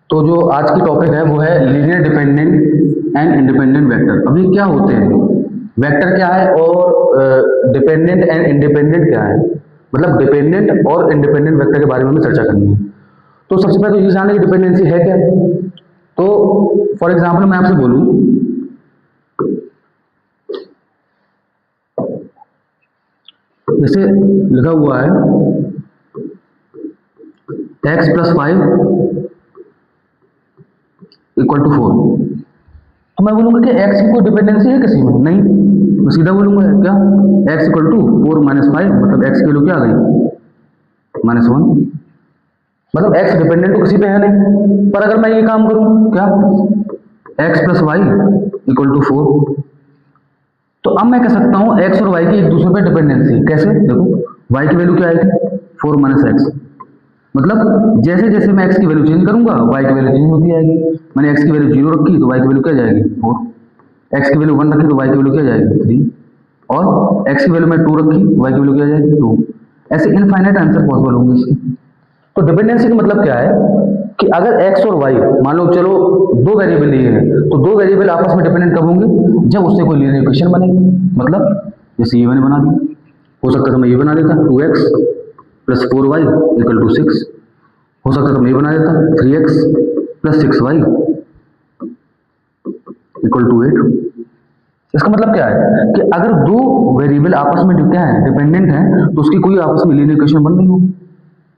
तो जो आज की टॉपिक है वो है linear dependent and independent vector. अब ये क्या होते हैं, वेक्टर क्या है और डिपेंडेंट एंड इंडिपेंडेंट क्या है, मतलब डिपेंडेंट और इंडिपेंडेंट वेक्टर के बारे में हमें चर्चा करनी है। तो सबसे पहले तो ये जानना कि डिपेंडेंसी है क्या। तो फॉर एग्जाम्पल मैं आपसे बोलूं, जैसे लिखा हुआ है x प्लस 5 इक्वल टू 4, तो मैं बोलूंगा कि x की कोई डिपेंडेंसी है किसी में? नहीं, मैं सीधा बोलूंगा क्या, x इक्वल टू 4 माइनस 5, मतलब x की वैल्यू क्या आ गई -1, मतलब x डिपेंडेंट तो किसी पे है नहीं। पर अगर मैं ये काम करूं क्या, x plus y equal to 4, तो अब मैं कह सकता हूं x और y की एक दूसरे पे डिपेंडेंसी। कैसे? देखो, y की वैल्यू क्या आएगी 4 माइनस एक्स, मतलब जैसे जैसे मैं x की वैल्यू चेंज करूंगा y की वैल्यू चेंज होती जाएगी। मैंने x की वैल्यू 0 रखी तो y की वैल्यू क्या जाएगी 4, x की वैल्यू 1 रखी तो y की वैल्यू क्या जाएगी 3, और x की वैल्यू मैं 2 रखी y की वैल्यू क्या जाएगी 2। ऐसे इनफाइनाइट आंसर पॉसिबल होंगे इसके। तो डिपेंडेंसी का मतलब क्या है कि अगर x और y मान लो चलो दो वेरिएबल लिए हैं, तो दो वेरिएबल आपस में डिपेंडेंट कब होंगे, जब उससे कोई लीनियर इक्वेशन बनेगी। मतलब जैसे ये मैंने बना दी, हो सकता है मैं ये बना देता 2x plus 4y equal to 6, हो सकता है मैं ये बना देता 3x plus 6y equal to 8। इसका मतलब क्या है कि अगर दो वेरिएबल आपस में क्या है डिपेंडेंट है, तो उसकी कोई आपस में लीनियर इक्वेशन बन नहीं होगी,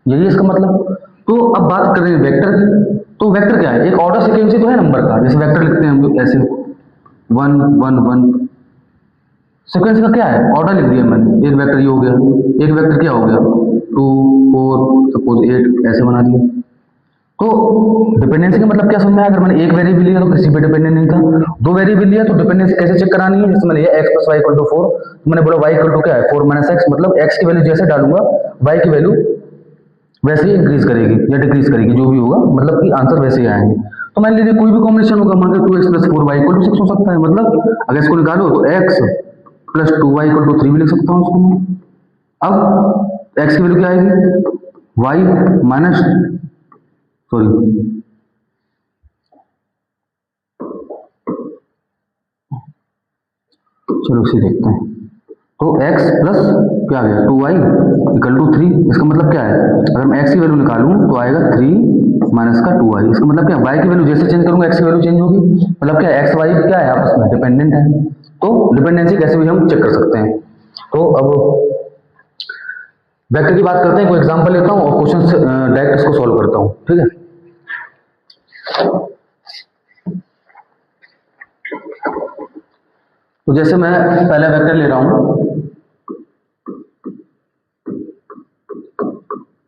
यही है इसका मतलब। तो अब बात कर रहे हैं वेक्टर की, तो वेक्टर क्या है, एक ऑर्डर सीक्वेंस तो है नंबर का, जैसे वेक्टर लिखते हैं हम लोग ऐसे 1 1 1, सीक्वेंस का क्या है ऑर्डर लिख दिया मैंने, एक वेक्टर ये हो गया, एक वेक्टर क्या हो गया 2 4 सपोज 8, ऐसे बना दिया। तो डिपेंडेंसी का मतलब क्या समझ में आया, अगर मैंने एक वेरिएबल लिया तो किसी पे डिपेंडेंट नहीं था, दो वेरिएबल लिया तो डिपेंडेंसी कैसे चेक करानी है, जैसे मैंने लिया x plus y equal to 4, तो मैंने बोला y इक्वल टू क्या है 4 माइनस एक्स, मतलब x की वैल्यू जैसे डालूंगा y की वैल्यू वैसे ही इंक्रीज करेगी या डिक्रीज करेगी, जो भी होगा, मतलब कि आंसर वैसे ही आएंगे। तो मान लीजिए कोई भी कॉम्बिनेशन होगा, मान लो 2x plus 4y equal to 6 हो सकता है, मतलब अगर इसको निकालो तो x plus 2y equal to 3 भी लिख सकता हूँ उसको मैं। अब x की वैल्यू क्या आएगी y माइनस, सॉरी चलो इसे देखते हैं। तो x प्लस क्या आ गया 2y इक्वल टू 3, इसका मतलब क्या है, अगर मैं x की वैल्यू निकालूं तो आएगा 3 माइनस का 2y, इसका मतलब क्या, y की वैल्यू जैसे चेंज करूंगा x की वैल्यू चेंज होगी, मतलब क्या x y क्या है आपस में डिपेंडेंट है। तो डिपेंडेंसी कैसे भी हम चेक कर सकते हैं। तो अब वेक्टर की बात करते हैं, कोई एग्जांपल लेता हूं और क्वेश्चन डायरेक्ट इसको सॉल्व करता हूं, ठीक है। तो जैसे मैं पहला वेक्टर ले रहा हूं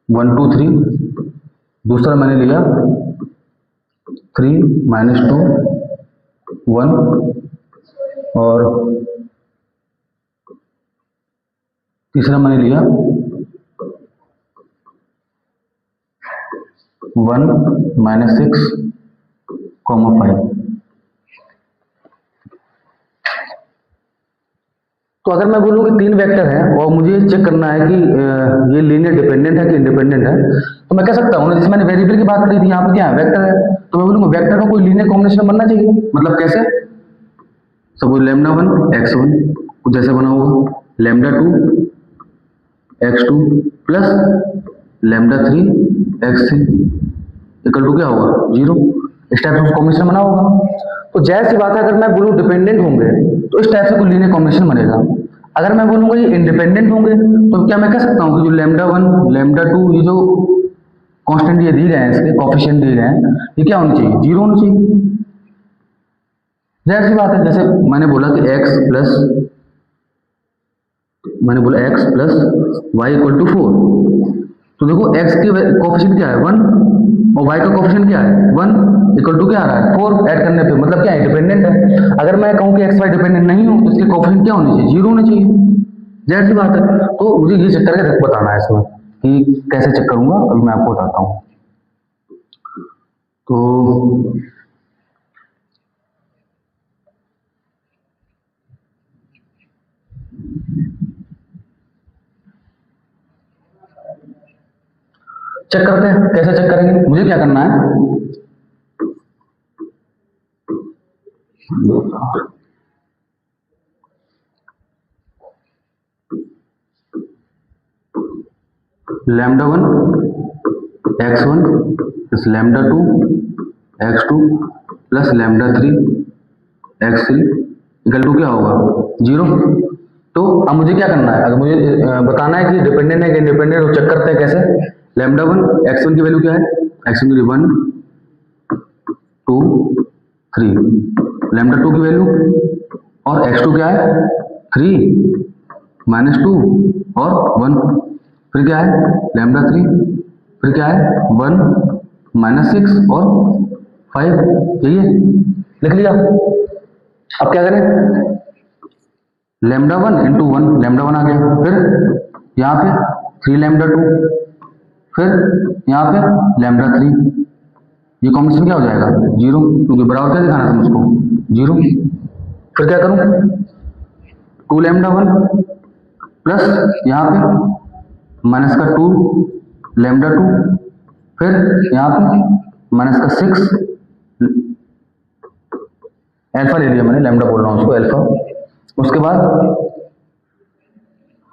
1 2 3, दूसरा मैंने लिया 3 माइनस 2 1, और तीसरा मैंने लिया 1 माइनस 6 5। तो अगर मैं बोलूँ कि तीन वेक्टर हैं और मुझे चेक करना है कि ये लीनियर डिपेंडेंट है कि इंडिपेंडेंट है, तो मैं कह सकता हूँ ना, जैसे मैंने वेरिएबल की बात करी थी, यहाँ पे क्या है वेक्टर है, तो मैं बोलूँगा वेक्टर का कोई लीनियर कॉम्बिनेशन बनना चाहिए। मतलब कैसे, सपोज लैम्डा 1 x1 कुछ जैसे बना होगा, lambda 2 x2 plus lambda 3 x3 equal to क्या होगा 0, इस टाइप से कॉम्बिनेशन बना होगा। तो जाहिर सी बात है, अगर मैं बोलूँ डिपेंडेंट होंगे तो इस टाइप से कोई लीनियर कॉम्बिनेशन बनेगा। अगर मैं बोलूंगा ये इंडिपेंडेंट होंगे, तो क्या मैं कह सकता हूँ कि जो लैम्डा 1 लैम्डा 2 ये जो कांस्टेंट ये दिए गए हैं, इसके कोफिशिएंट दिए गए हैं, ये क्या होनी चाहिए 0 होनी चाहिए। जाहिर सी बात है, जैसे मैंने बोला कि x plus y equal to 4, तो देखो x के कोफिशिएंट क्या है 1 और y का कोफिशिएंट क्या है 1, इक्वल टू क्या आ रहा है 4, ऐड करने पे मतलब क्या है डिपेंडेंट है। अगर मैं कहूँ कि x y डिपेंडेंट नहीं हो तो इसके कोफिशिएंट क्या होने चाहिए 0 होने चाहिए। जाहिर सी बात है, तो मुझे ये चेक करके बताना है इसमें कि कैसे चेक करूंगा, अभी मैं आपको बताता हूँ। तो चेक करते हैं कैसे चेक करेंगे। मुझे क्या करना है, lambda 1 x1 plus lambda 2 x2 plus lambda 3 x3 equal to क्या होगा 0। तो अब मुझे क्या करना है, अगर मुझे बताना है कि डिपेंडेंट है कि इंडिपेंडेंट, तो चेक करते हैं कैसे। लैम्डा 1 x1 की वैल्यू क्या है, x1 की 1 2 3, लैम्डा 2 की वैल्यू और x2 क्या है 3 माइनस 2 और 1, फिर क्या है लैम्डा 3, फिर क्या है 1 माइनस 6 और 5, यही है, लिख लिया। अब क्या करें, लैम्डा 1 इंटू 1, लैम्डा 1 आ गया, फिर यहाँ पे 3 लैम्डा 2, फिर यहाँ पे लैम्डा 3, ये कॉम्बिनेशन क्या हो जाएगा 0, क्योंकि बराबर क्या दिखाना था मुझको 0। फिर क्या करूं 2 लैम्डा 1 प्लस यहाँ पे माइनस का 2 लैम्डा 2, फिर यहाँ पे माइनस का 6, अल्फा ले लिया मैंने, लैम्डा बोल रहा हूँ उसको अल्फा। उसके बाद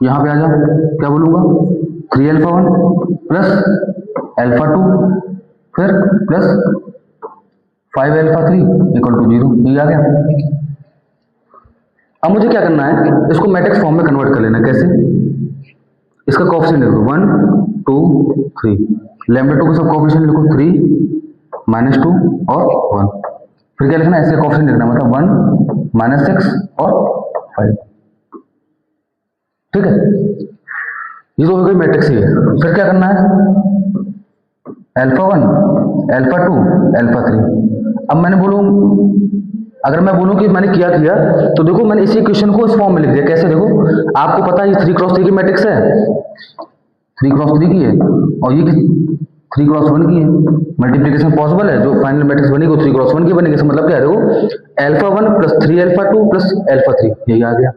यहाँ पे आ जा, क्या बोलूँगा 3 अल्फा 1 प्लस अल्फा 2, फिर प्लस 5 अल्फा 3 इक्वल टू 0, ये आ गया। अब मुझे क्या करना है, इसको मैट्रिक्स फॉर्म में कन्वर्ट कर लेना। कैसे, इसका कोएफिशिएंट लिखो 1 2 3, लैम्डा 2 का सब कोएफिशिएंट लिखो 3 माइनस 2 और 1, फिर क्या लिखना है ऐसे कोएफिशिएंट लिखना, मतलब 1 माइनस 6 और 5, ठीक है। ये तो हो गई मैट्रिक्स ही है। फिर क्या करना है अल्फा 1 अल्फा 2 अल्फा 3। अब मैंने बोलूं, अगर मैं बोलूं कि मैंने क्या किया, तो देखो मैंने इसी इक्वेशन को इस फॉर्म में लिख दिया। कैसे, देखो आपको पता है ये 3 क्रॉस 3 की मैट्रिक्स है, 3 क्रॉस 3 की है, और ये 3 क्रॉस 1 की है। मल्टीप्लीकेशन पॉसिबल है, जो फाइनल मैट्रिक्स बनेगी वो 3 क्रॉस 1 की बनेगी। इसका मतलब क्या है, देखो alpha 1 plus 3 alpha 2 plus alpha 3, यही आ गया।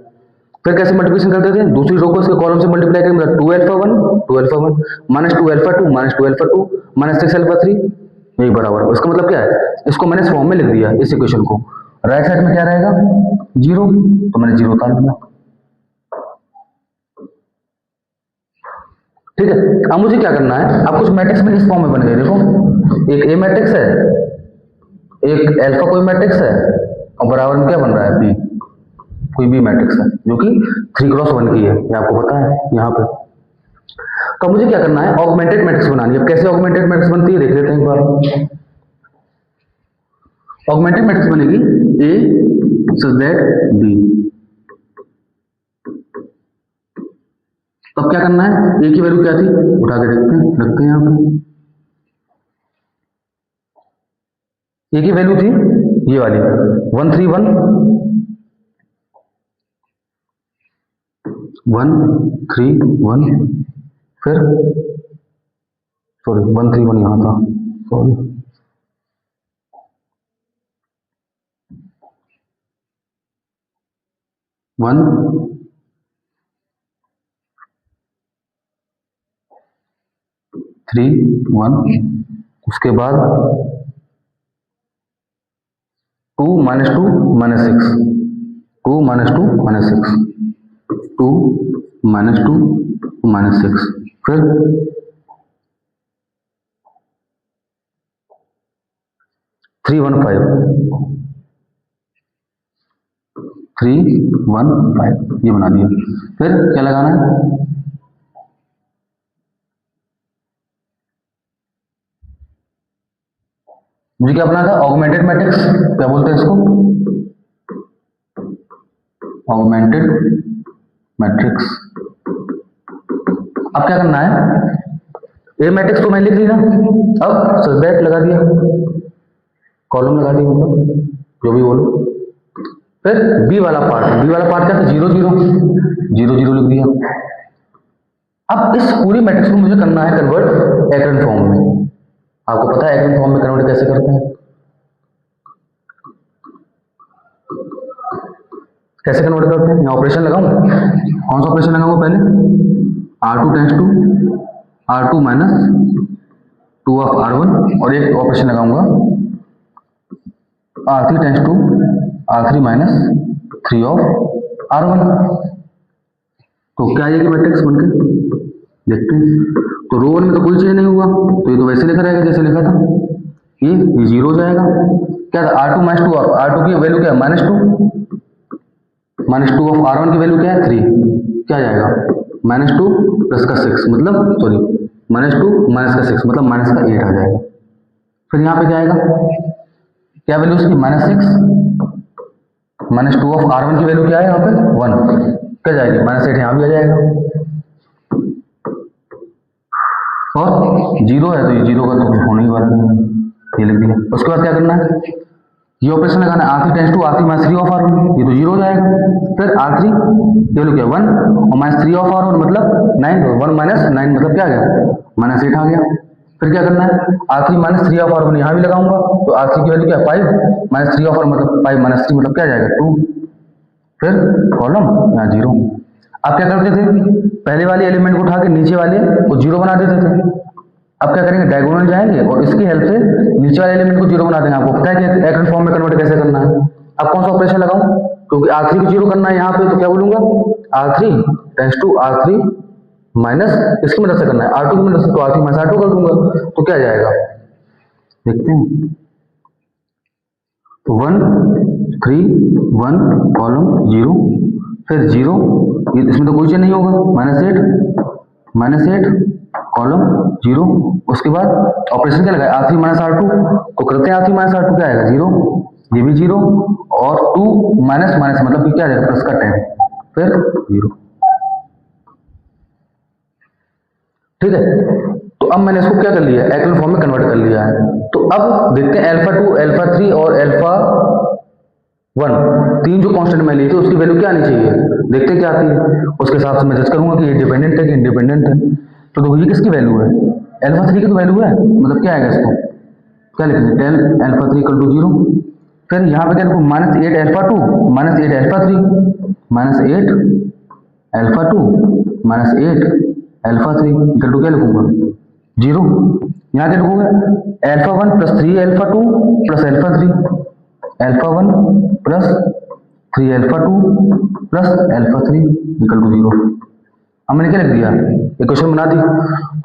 फिर कैसे मल्टीप्लिकेशन करते थे, दूसरी रो को इसके कॉलम से मल्टीप्लाई करेंगे, मतलब 2 alpha 1 2 alpha 1 minus 2 alpha 2 minus 2 alpha 2 minus 6 alpha 3, यही बराबर। इसका मतलब क्या है, इसको मैंने इस फॉर्म में लिख दिया, इस इक्वेशन को। राइट साइड में क्या रहेगा 0, तो मैंने 0 उतार दिया, ठीक है। अब मुझे क्या करना है, अब कुछ मैट्रिक्स में इस फॉर्म में बन गए। देखो एक ए मैट्रिक्स है, एक अल्फा कोई मैट्रिक्स है, और बराबर में क्या बन रहा है बी, कोई भी मैट्रिक्स है जो कि 3 क्रॉस 1 की है, ये आपको पता है यहाँ पे। तो मुझे क्या करना है, ऑगमेंटेड मैट्रिक्स बनानी है। अब कैसे ऑगमेंटेड मैट्रिक्स बनती है देख लेते हैं एक बार। ऑगमेंटेड मैट्रिक्स बनेगी ए सच दैट बी। तो अब क्या करना है, ए की वैल्यू क्या थी, उठा के रखते हैं यहाँ पे। ए की वैल्यू थी ये वाली 1 3 1 1 3 1, फिर सॉरी 1 3 1 यहाँ था, सॉरी 1 3 1, उसके बाद 2 minus 2 minus 6 2 minus 2 minus 6 2 minus 2 minus 6, फिर 3 1 5 3 1 5, ये बना दिया। फिर क्या लगाना है, मुझे क्या बनाना था ऑगमेंटेड मैट्रिक्स, क्या बोलते हैं इसको ऑगमेंटेड मैट्रिक्स। अब क्या करना है, ए मैट्रिक्स तो मैं लिख लिया, अब सच दैट लगा दिया, कॉलम लगा दिया, मतलब जो भी बोलो। फिर बी वाला पार्ट, बी वाला पार्ट क्या था 0 0 0 0 लिख दिया। अब इस पूरी मैट्रिक्स को मुझे करना है कन्वर्ट एक्रोन फॉर्म में। आपको पता है एक्रोन फॉर्म में कन्वर्ट कैसे करते हैं, कैसे कन्वर्ट करते हैं, यहाँ ऑपरेशन लगाऊं, कौन सा ऑपरेशन लगाऊंगा पहले, R2 tense to R2 minus 2 of R1, और एक ऑपरेशन लगाऊंगा R3 tense to R3 minus 3 of R1। तो क्या आएगी मैट्रिक्स बनके देखते हैं। तो रो 1 में तो कोई चेंज नहीं हुआ, तो ये तो वैसे लिखा रहेगा जैसे लिखा था, ये 0 जाएगा। क्या था R2 माइनस 2, R2 की वैल्यू क्या है -2 ऑफ R1 की वैल्यू क्या है 3, क्या जाएगा -2 प्लस का 6 मतलब सॉरी -2 माइनस का 6 मतलब माइनस का 8 आ जाएगा। फिर यहाँ पे क्या आएगा, क्या वैल्यू उसकी -2 ऑफ R1 की वैल्यू क्या है यहाँ पे 1, क्या जाएगी -8 यहाँ भी आ जाएगा। और 0 है तो ये 0 का तो कुछ होने ही वाला नहीं, ये लिख दिया। उसके बाद क्या करना है, ये ऑपरेशन लगाना है R3 tense to R3 minus 3 of R1, ये तो 0 हो जाएगा। फिर R3 की वैल्यू क्या 1 और माइनस 3 ऑफ R1 मतलब 9, 1 माइनस 9 मतलब क्या आ गया -8 आ गया। फिर क्या करना है R3 माइनस 3 ऑफ R1 यहाँ भी लगाऊंगा, तो R3 की वैल्यू क्या 5 माइनस 3 ऑफ R मतलब 5 माइनस 3 मतलब क्या आ जाएगा 2, फिर कॉलम यहाँ 0। अब क्या करते थे, पहले वाले एलिमेंट को उठा के नीचे वाले को 0 बना देते थे। अब क्या करेंगे, डायगोनल जाएंगे और इसकी हेल्प से नीचे वाले एलिमेंट को 0 बना देंगे। आपको पता है कि एक्शन फॉर्म में कन्वर्ट कैसे करना है। अब कौन सा ऑपरेशन लगाऊं, क्योंकि R3 को 0 करना है यहाँ पे, तो क्या बोलूंगा R3 tense to R3 minus इसकी मदद से करना है R2 की मदद से, तो R3 माइनस R2 कर दूंगा, तो क्या जाएगा देखते हैं। तो 1 3 1 कॉलम 0, फिर 0, इसमें तो कोई चेंज नहीं होगा, -8 कॉलम 0। उसके बाद ऑपरेशन क्या लगाए R3 माइनस R2, तो करते हैं R3 माइनस R2 क्या आएगा 0, ये भी 0 और 2 माइनस माइनस मतलब कि क्या आएगा प्लस का 10, फिर 0। ठीक है, तो अब मैंने इसको क्या कर लिया है, एक्चुअल फॉर्म में कन्वर्ट कर लिया है। तो अब देखते हैं α2 α3 और α1 तीन जो कांस्टेंट मैं लिए थे उसकी वैल्यू क्या आनी चाहिए, देखते हैं क्या आती है। उसके हिसाब से मैं जज करूंगा कि ये डिपेंडेंट है कि इंडिपेंडेंट है। तो देखो ये किसकी वैल्यू है, α3 की तो वैल्यू है, मतलब क्या आएगा इसको क्या लिखेंगे 10 α3 = 0। फिर यहाँ पे क्या लिखूँ -8 α2 -8 α3 -8 α2 -8 α3 = क्या लिखूंगा 0। यहाँ क्या लिखूंगा α1 + 3 α2 + α3 α1 + 3 α2 + α3 = 0। अब मैंने क्या लिख दिया, इक्वेशन बना दी।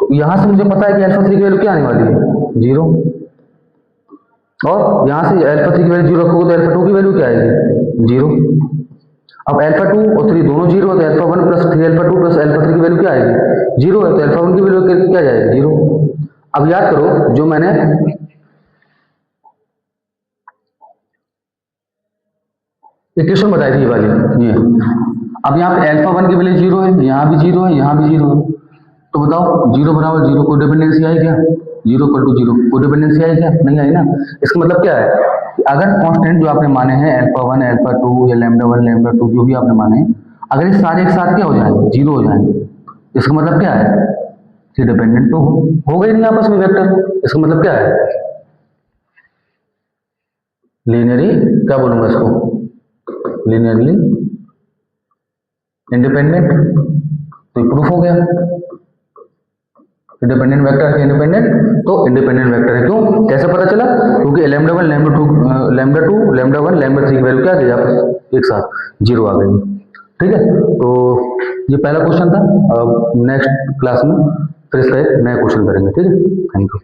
तो यहां से मुझे पता है कि α3 की वैल्यू क्या आने वाली है 0, और यहां से α3 की वैल्यू 0 रखोगे तो α2 की वैल्यू क्या आएगी 0। अब α2 और 3 दोनों 0 है, तो α1 + 3 α2 + α3 की वैल्यू क्या आएगी 0 है, तो α1 की वैल्यू क्या जाएगी 0। अब याद करो जो मैंने इक्वेशन बताई थी ये वाली, ये अब यहाँ पे α1 की वैल्यू 0 है, यहाँ भी 0 है, यहाँ भी 0 है। तो बताओ 0 = 0 कोई डिपेंडेंसी आई क्या, 0 = 0 कोई डिपेंडेंसी आई क्या, नहीं आई ना। इसका मतलब क्या है कि अगर कांस्टेंट जो आपने माने हैं α1 α2 या λ1 λ2 जो भी आपने माने, अगर ये सारे एक साथ क्या हो जाएंगे 0 हो जाएंगे, इसका मतलब क्या है कि डिपेंडेंट तो हो गई नहीं आपस में वेक्टर। इसका मतलब क्या है लीनियरली, क्या बोलूंगा इसको लीनियरली इंडिपेंडेंट। तो ये प्रूफ हो गया इंडिपेंडेंट वेक्टर है इंडिपेंडेंट, तो इंडिपेंडेंट वेक्टर है। क्यों, कैसे पता चला, क्योंकि λ1 λ2 λ1 λ3 की वैल्यू क्या थी आपस एक साथ 0 आ गई। ठीक है, तो ये पहला क्वेश्चन था। अब नेक्स्ट क्लास में फिर इसका एक नया क्वेश्चन करेंगे। ठीक है, थैंक यू।